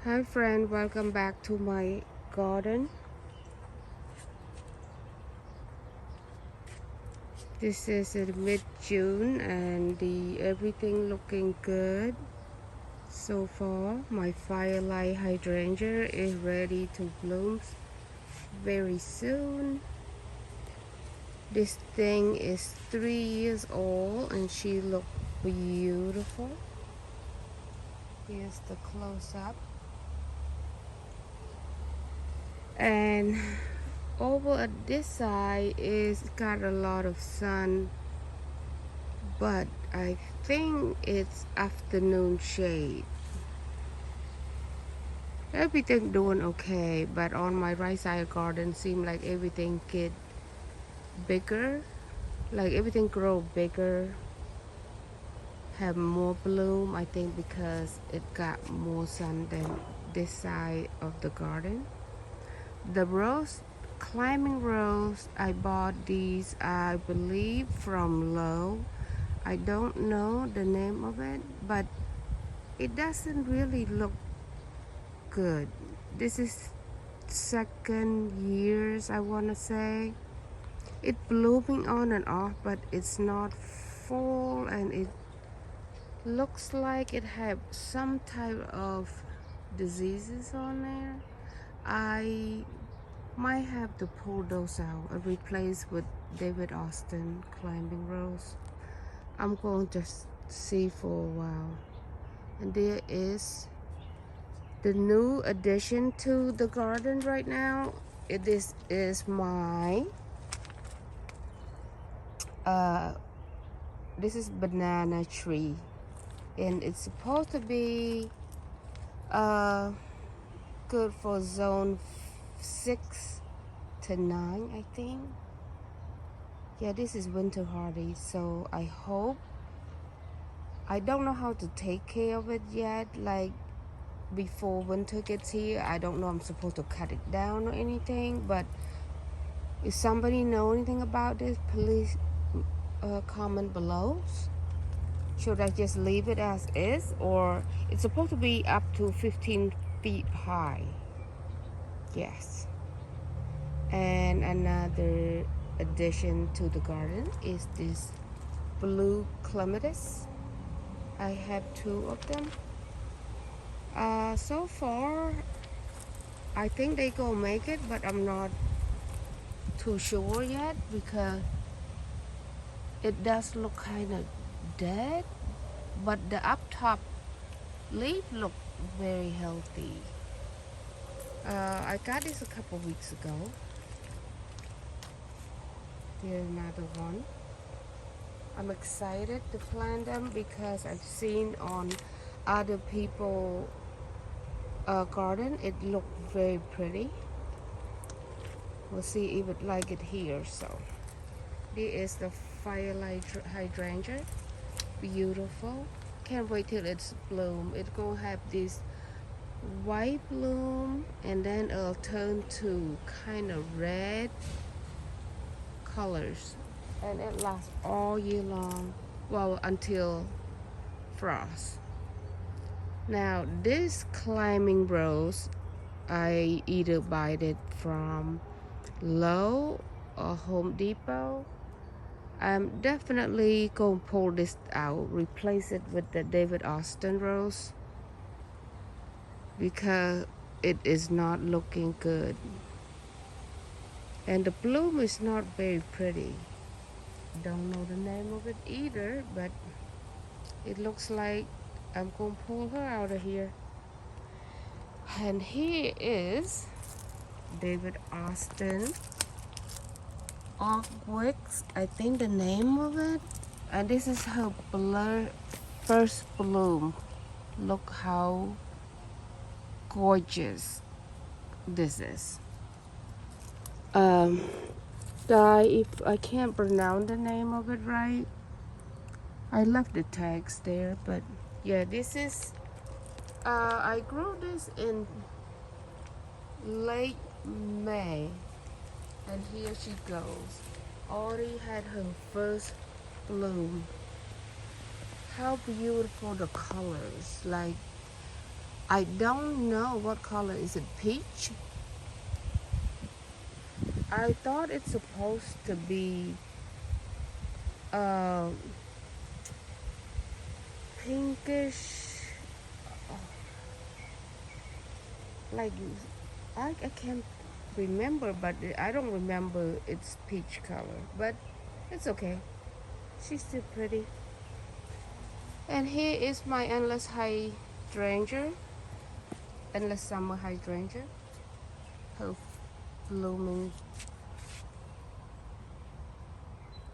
Hi friend, welcome back to my garden. This is in mid-June and the everything looking good so far. My firelight hydrangea is ready to bloom very soon. This thing is 3 years old and she looks beautiful. Here's the close-up. And over at this side is got a lot of sun, but I think it's afternoon shade. Everything doing okay, but on my right side garden seem like everything get bigger, like everything grow bigger, have more bloom. I think because it got more sun than this side of the garden. The rose, climbing rose, I bought these I believe from Lowe. I don't know the name of it, but it doesn't really look good. This is second years, I want to say. It blooming on and off, but it's not full, and it looks like it have some type of diseases on there. I might have to pull those out and replace with David Austin climbing rose. I'm going to see for a while. And there is the new addition to the garden right now. This is my this is banana tree, and it's supposed to be good for zone 6 to 9, I think. Yeah, this is winter hardy, so I don't know how to take care of it yet, like before winter gets here. I don't know I'm supposed to cut it down or anything, but if somebody know anything about this, please comment below. Should I just leave it as is, or it's supposed to be up to 15 feet high? Yes. And another addition to the garden is this blue clematis. I have 2 of them. So far I think they gonna make it, but I'm not too sure yet because it does look kind of dead, but the up top leaf look very healthy. I got this a couple weeks ago. Here's another one. I'm excited to plant them because I've seen on other people garden it looked very pretty. We'll see if it like it here. So this is the firelight hydrangea. Beautiful. Can't wait till it's bloom. It's gonna have this white bloom and then it'll turn to kind of red colors, and it lasts all year long, well, until frost. Now this climbing rose, I either buy it from Lowe or Home Depot. I'm definitely gonna pull this out, replace it with the David Austin rose because it is not looking good, and the bloom is not very pretty. Don't know the name of it either, but it looks like I'm gonna pull her out of here. And here is David Austin Artworks, I think the name of it. And this is her first bloom. Look how gorgeous this is. If I can't pronounce the name of it right, I left the tags there, but yeah, this is I grew this in late May, and here she goes. Already had her first bloom. How beautiful the colors, like I don't know what color is it. Peach? I thought it's supposed to be uh, pinkish, like I can't remember, but I don't remember its peach color, but it's okay. She's still pretty. And here is my endless hydrangea, endless summer hydrangea, her blooming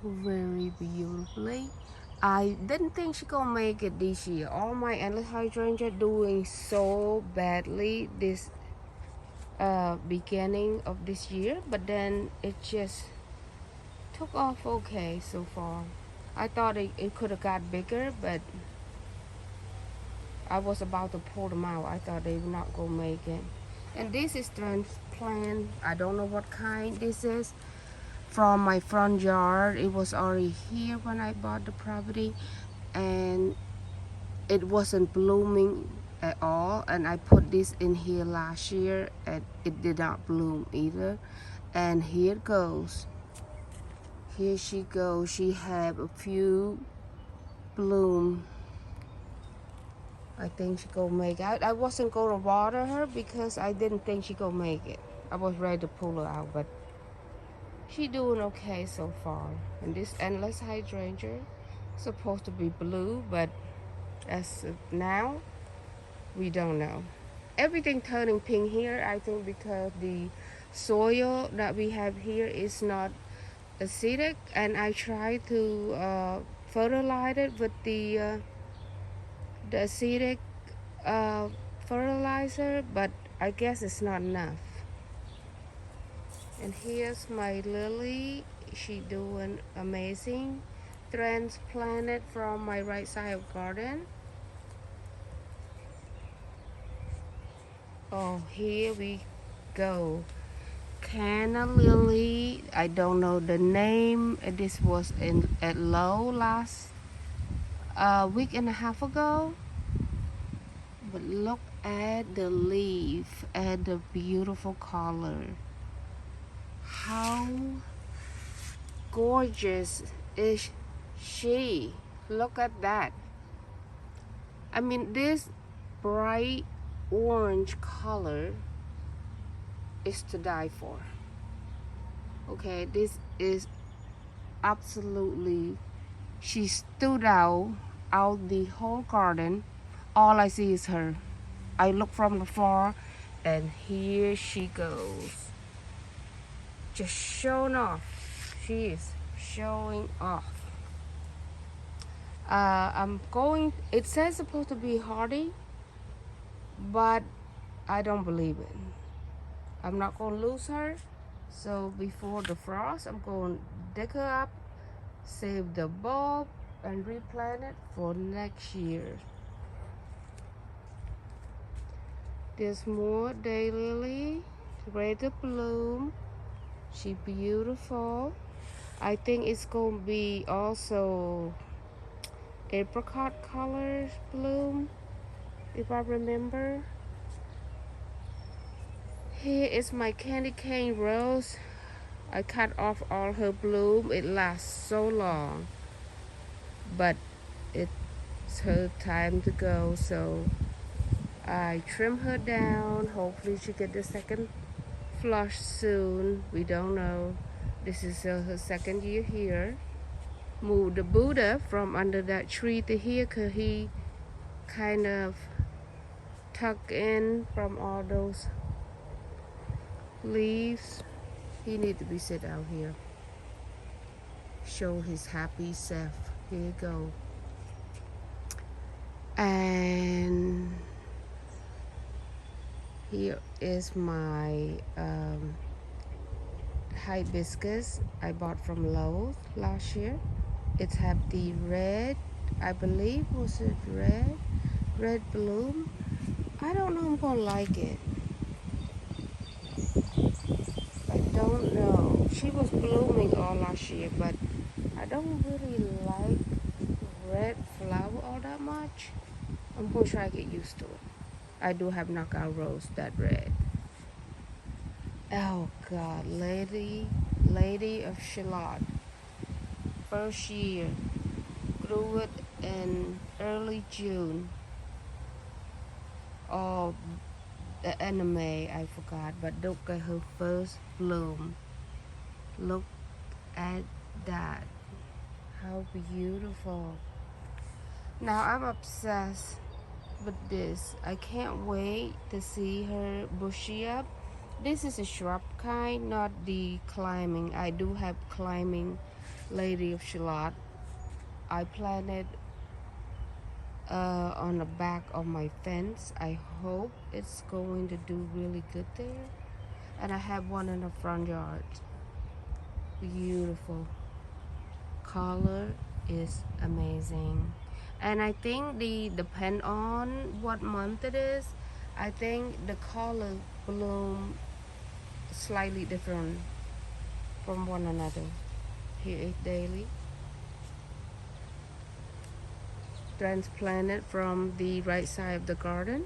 very beautifully. I didn't think she gonna make it this year. All my endless hydrangea doing so badly this beginning of this year, but then it just took off okay so far. I thought it could have got bigger, but I was about to pull them out. I thought they were not gonna make it. And this is transplant. I don't know what kind this is. From my front yard, it was already here when I bought the property, and it wasn't blooming at all. And I put this in here last year, and it did not bloom either. And here it goes. Here she goes. She have a few bloom. I think she gonna make it. I wasn't gonna water her because I didn't think she gonna make it. I was ready to pull her out, but she doing okay so far. And this endless hydrangea supposed to be blue, but as of now, we don't know. Everything turning pink here, I think because the soil that we have here is not acidic, and I try to fertilize it with the acidic fertilizer, but I guess it's not enough. And here's my lily. She doing amazing. Transplanted from my right side of garden. Oh, here we go. Canna lily. I don't know the name. This was at low last week and a half ago. But look at the leaf and the beautiful color. How gorgeous is she? Look at that. I mean, this bright orange color is to die for. Okay, this is absolutely, she stood out the whole garden. All I see is her. I look from afar, and here she goes. Just showing off. She is showing off. I'm going, it says supposed to be hardy, but I don't believe it. I'm not going to lose her. So before the frost, I'm going to dig her up, save the bulb, and replant it for next year. There's more daylily, ready to bloom. She beautiful. I think it's going to be also apricot color bloom, if I remember. Here is my candy cane rose. I cut off all her bloom. It lasts so long, but it's her time to go, so I trim her down. Hopefully she get the second flush soon. We don't know. This is her second year here. Moved the Buddha from under that tree to here because he kind of tucked in from all those leaves. He need to be sit out here. Show his happy self. Here you go. And here is my hibiscus I bought from Lowe's last year. It have the red, I believe, was it red bloom. I don't know, I'm gonna like it. I don't know. She was blooming all last year, but I don't really like red flower all that much. I'm gonna try to get used to it. I do have knockout rose that red. Oh God, lady of shalat. First year, grew it in early June. Oh, the anime I forgot, but look at her first bloom. Look at that. How beautiful. Now I'm obsessed with this. I can't wait to see her bushy up. This is a shrub kind, not the climbing. I do have climbing lady of shallot. I planted on the back of my fence. I hope it's going to do really good there. And I have one in the front yard. Beautiful. Color is amazing. And I think the depend on what month it is, I think the color bloom slightly different from one another. Here is daily. Transplanted from the right side of the garden.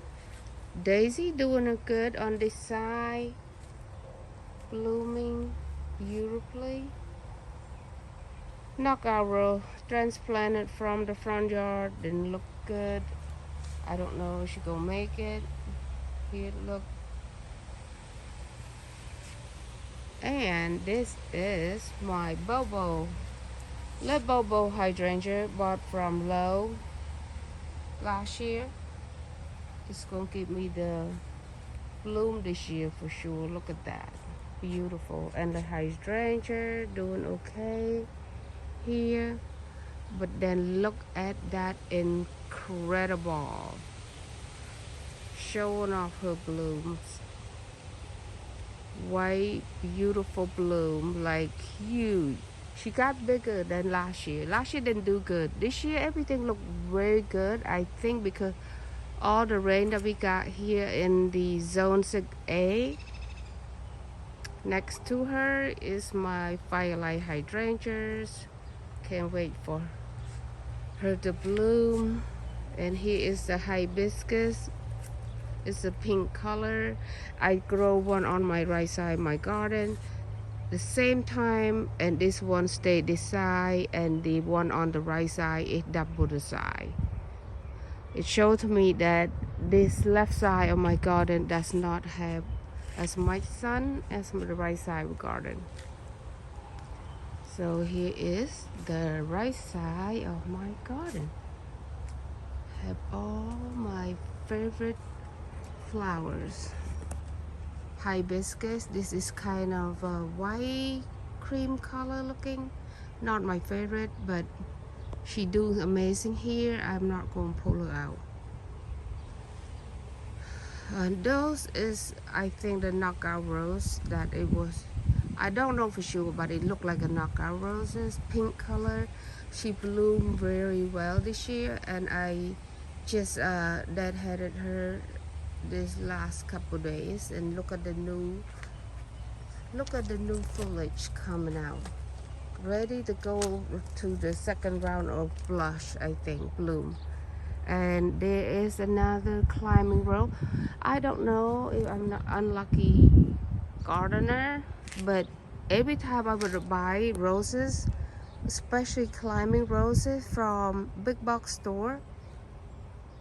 Daisy doing it good on this side, blooming beautifully. Knockout rose transplanted from the front yard, didn't look good. I don't know if she gonna make it. Here, look. And this is my bobo. Little bobo hydrangea bought from Lowe last year. It's gonna give me the bloom this year for sure. Look at that. Beautiful. And the hydrangea doing okay here. But then look at that incredible. Showing off her blooms. White, beautiful bloom, like huge. She got bigger than last year. Last year didn't do good. This year everything looked very good. I think because all the rain that we got here in the zone 6A. Next to her is my firelight hydrangeas. Can't wait for her to bloom. And here is the hibiscus. It's a pink color. I grow one on my right side of my garden. The same time, and this one stayed this side, and the one on the right side is double the size. It showed me that this left side of my garden does not have as much sun as the right side of the garden. So here is the right side of my garden. Have all my favorite flowers. Hibiscus, this is kind of a white cream color looking. Not my favorite, but she doing amazing here. I'm not going to pull her out. And those is, I think, the knockout rose that it was. I don't know for sure, but it looked like a knockout roses, pink color. She bloomed very well this year, and I just deadheaded her this last couple days. And look at the new foliage coming out, ready to go to the second round of blush, I think, bloom. And there is another climbing rose. I don't know if I'm an unlucky gardener, but every time I would buy roses, especially climbing roses from big box store,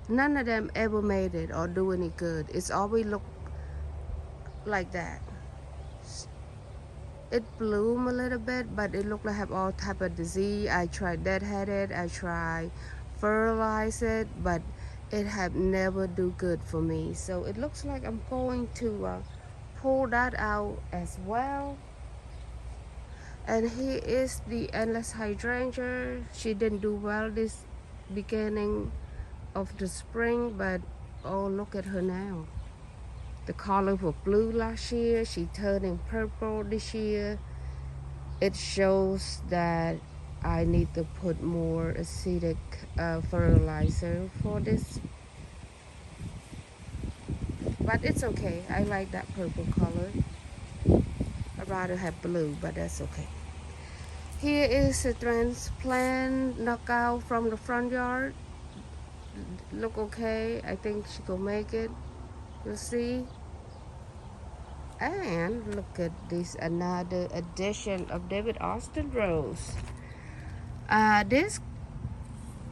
none of them ever made it or do any good. It's always look like that. It bloom a little bit, but it looked like have all type of disease. I tried deadhead it, I tried fertilize it, but it have never do good for me. So it looks like I'm going to pull that out as well. And here is the endless hydrangea. She didn't do well this beginning of the spring, but oh, look at her now. The color was blue last year. She turning purple this year. It shows that I need to put more acidic fertilizer for this. But it's okay. I like that purple color. I'd rather have blue, but that's okay. Here is a transplant knockout from the front yard. Look okay. I think she gonna make it. You see? And look at this, another edition of David Austin Rose. This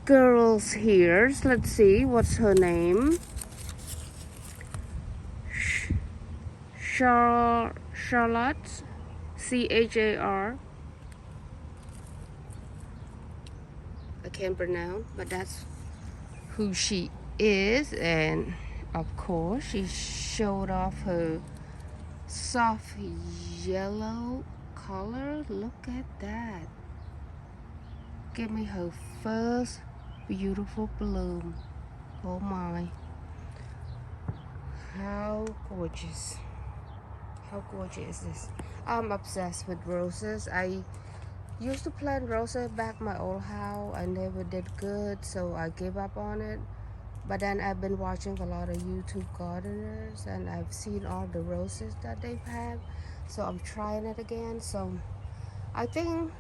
girl's here. Let's see, what's her name? Charlotte, Char. I can't pronounce, but that's who she is. And of course, she showed off her soft yellow color. Look at that. Give me her first beautiful bloom. Oh my. How gorgeous. How gorgeous is this? I'm obsessed with roses. I used to plant roses back my old house. I never did good, so I gave up on it. But then I've been watching a lot of YouTube gardeners, and I've seen all the roses that they have, so I'm trying it again. So I think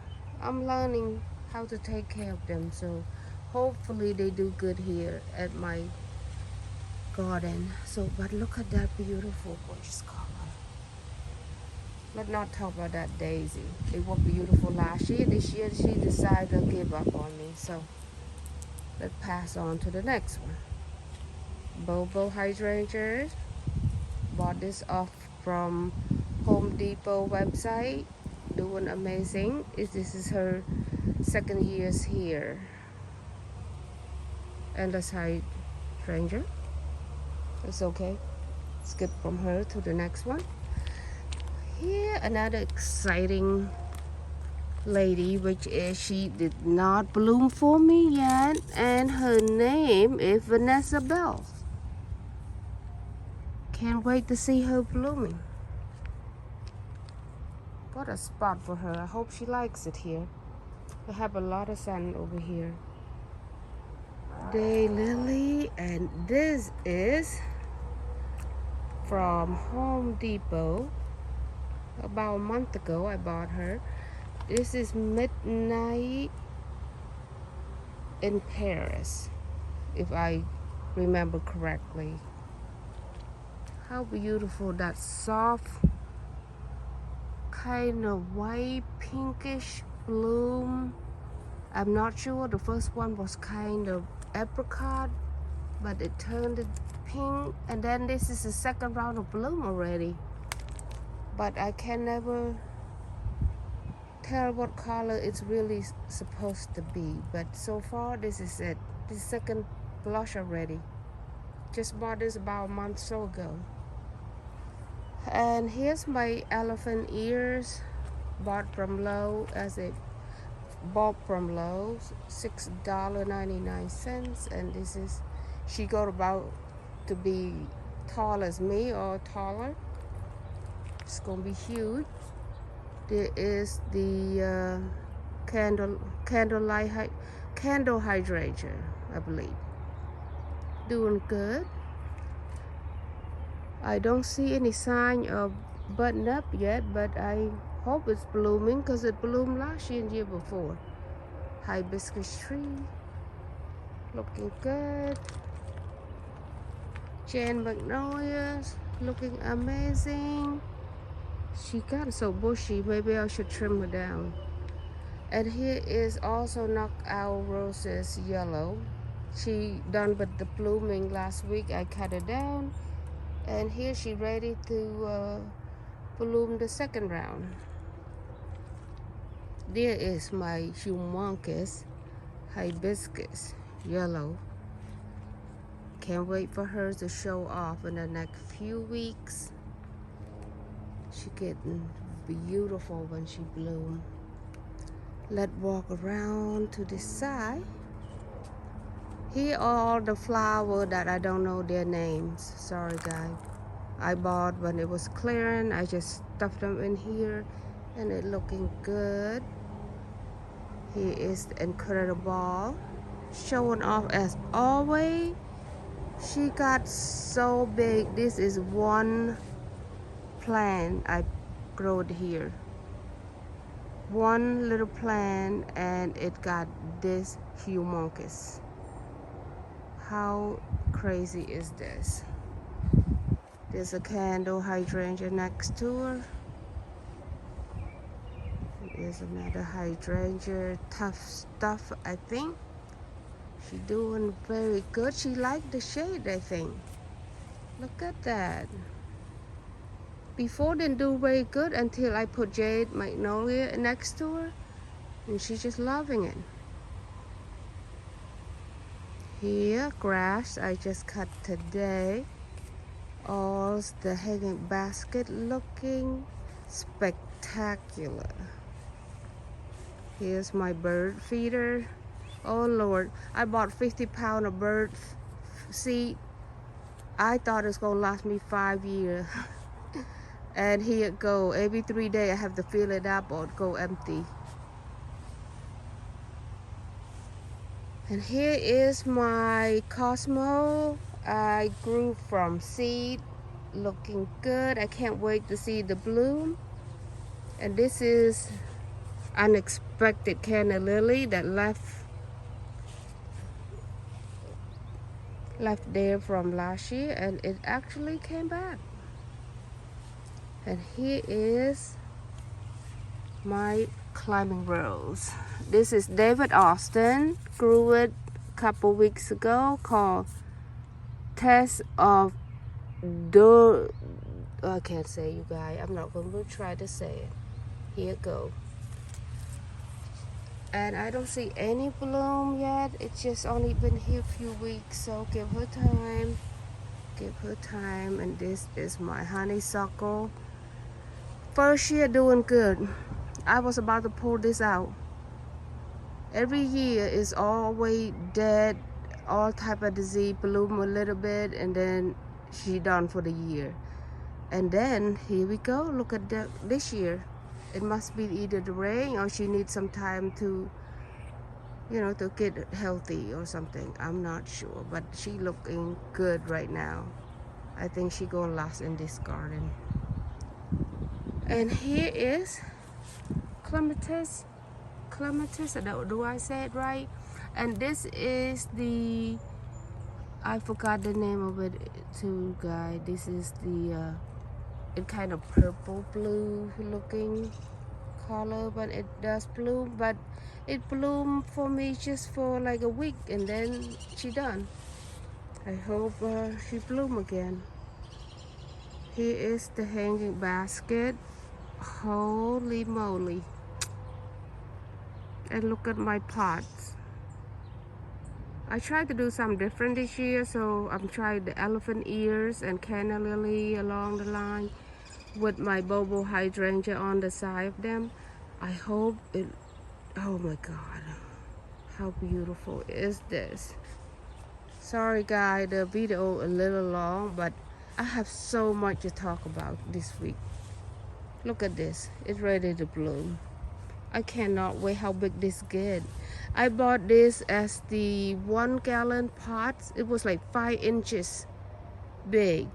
I'm learning how to take care of them, so hopefully they do good here at my garden. So, but look at that beautiful gorgeous color. Let's not talk about that daisy. It was beautiful last year. This year she decided to give up on me. So let's pass on to the next one. Bogo hydrangeas. Bought this off from Home Depot website. Doing amazing. This is her second year here. And that's hydrangea. It's okay. Skip from her to the next one. Here another exciting lady, which is she did not bloom for me yet, and her name is Vanessa Bell. Can't wait to see her blooming. Got a spot for her. I hope she likes it here. We have a lot of sun over here. Day lily, and this is from Home Depot. About a month ago I bought her. This is Midnight in Paris, if I remember correctly. How beautiful, that soft kind of white pinkish bloom. I'm not sure, the first one was kind of apricot, but it turned pink, and then this is the second round of bloom already. But I can never tell what color it's really supposed to be. But so far, this is it. This second blush already. Just bought this about a month or so ago. And here's my elephant ears. Bought from Lowe's as a bulk from Lowe's. $6.99. And this is, she got about to be tall as me or taller. It's gonna be huge. There is the candle hydrangea, I believe. Doing good. I don't see any sign of button up yet, but I hope it's blooming because it bloomed last year and year before. Hibiscus tree, looking good. Magnolias, looking amazing. She got so bushy, maybe I should trim her down. And here is also knockout roses yellow. She done with the blooming last week. I cut it down, and here she ready to bloom the second round. There is my humongous hibiscus yellow. Can't wait for her to show off in the next few weeks. She getting beautiful when she bloom. Let's walk around to the side. Here are all the flowers that I don't know their names. Sorry guys. I bought when it was clearing. I just stuffed them in here and it looking good. Here is the incredible showing off as always. She got so big. This is one plant I growed here. One little plant and it got this humongous. How crazy is this? There's a candle hydrangea next to her. There's another hydrangea, tough stuff, I think. She's doing very good. She liked the shade, I think. Look at that. Before didn't do very good until I put jade magnolia next to her, and she's just loving it. Here, grass I just cut today. All the hanging basket looking spectacular. Here's my bird feeder. Oh Lord, I bought 50 pounds of bird seed. I thought it's gonna last me 5 years. And here it go. Every 3 days I have to fill it up or it go empty. And here is my Cosmo. I grew from seed, looking good. I can't wait to see the bloom. And this is unexpected Canna lily that left there from last year, and it actually came back. And here is my climbing rose. This is David Austin, grew it a couple weeks ago, called Test of I can't say, you guys. I'm not going to try to say it. Here it go. And I don't see any bloom yet. It's just only been here a few weeks, so give her time. Give her time. And this is my honeysuckle. First year doing good. I was about to pull this out. Every year is always dead, all type of disease, bloom a little bit, and then she done for the year. And then here we go. Look at this year. It must be either the rain or she needs some time to, to get healthy or something. I'm not sure, but she looking good right now. I think she gonna last in this garden. And here is Clematis. Do I say it right? And this is I forgot the name of it too, guys. This is it kind of purple blue looking color, but it does bloom, but it bloomed for me just for like a week and then she done. I hope she bloom again. Here is the hanging basket. Holy moly. And look at my pots. I tried to do something different this year, so I'm trying the elephant ears and canna lily along the line with my bogo hydrangea on the side of them. I hope it, oh my God, how beautiful is this? Sorry guys, the video a little long, but I have so much to talk about this week. Look at this, it's ready to bloom. I cannot wait how big this get. I bought this as the 1 gallon pots. It was like 5 inches big.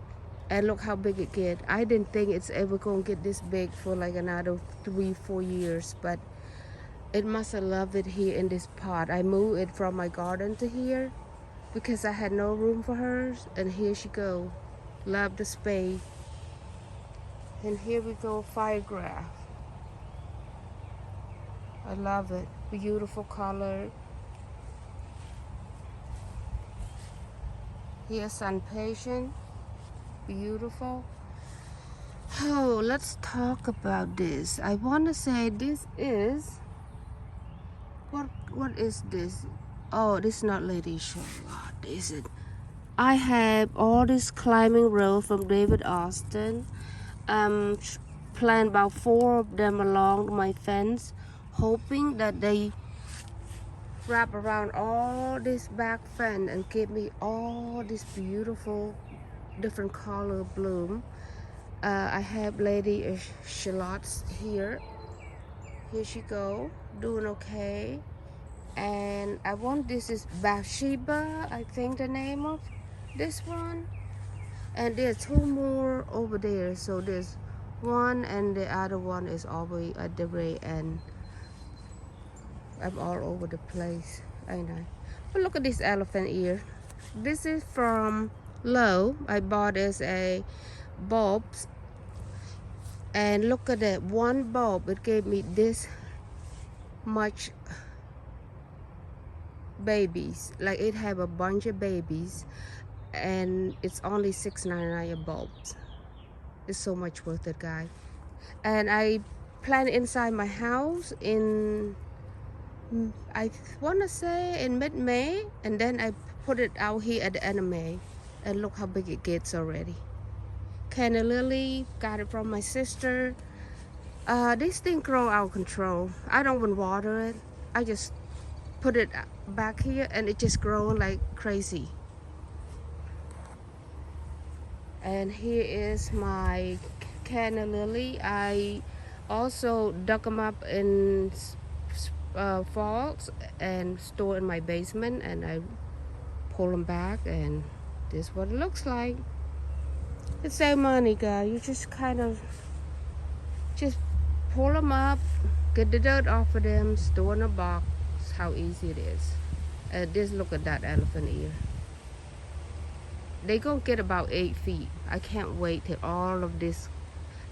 And look how big it get. I didn't think it's ever gonna get this big for like another 3-4 years, but it must have loved it here in this pot. I moved it from my garden to here because I had no room for hers, and here she go. Love the space. And here we go, firegraph. I love it. Beautiful color. Here's sun patient. Beautiful. Oh, let's talk about this. I want to say this is what is this? Oh, this is not Lady Shalat, is it? I have all this climbing rope from David Austin. Plant about 4 of them along my fence, hoping that they wrap around all this back fence and give me all this beautiful different color bloom. I have Lady Shallots here. Here she go, doing okay. And I want, this is Bathsheba, I think the name of this one. And there's 2 more over there. So there's 1 and the other one is all the way at the very end. I'm all over the place, I know. But look at this elephant ear. This is from Lowe. I bought as a bulbs, and look at that one bulb. It gave me this much babies. Like it have a bunch of babies, and it's only $6.99 a bulb. It's so much worth it, guys. And I plant inside my house in, I want to say in mid-May, and then I put it out here at the end of May, and look how big it gets already. Canna lily, got it from my sister. This thing grow out of control. I don't even water it. I just put it back here, and it just growing like crazy. And here is my canna lily. I also dug them up in falls and store in my basement, and I pull them back, and this is what it looks like. It's save money, guys. You just kind of just pull them up, get the dirt off of them, store in a box. How easy it is. Just look at that elephant ear. They gonna get about 8 feet. I can't wait till all of this,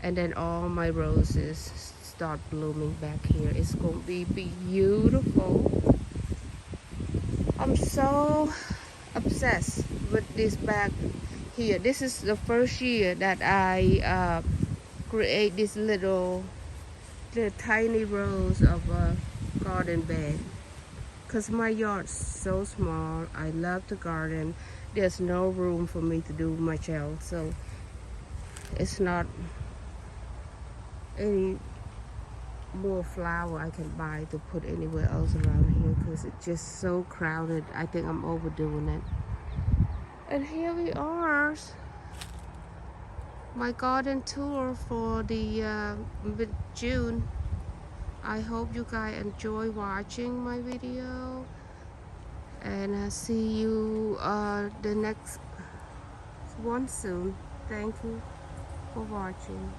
and then all my roses start blooming back here. It's gonna be beautiful. I'm so obsessed with this back here. This is the first year that I create this little tiny rows of a garden bed, because my yard's so small. I love to garden. There's no room for me to do much else, so it's not any more flower I can buy to put anywhere else around here, because it's just so crowded. I think I'm overdoing it. And here we are, my garden tour for the mid-June. I hope you guys enjoy watching my video, and I'll see you the next one soon. Thank you for watching.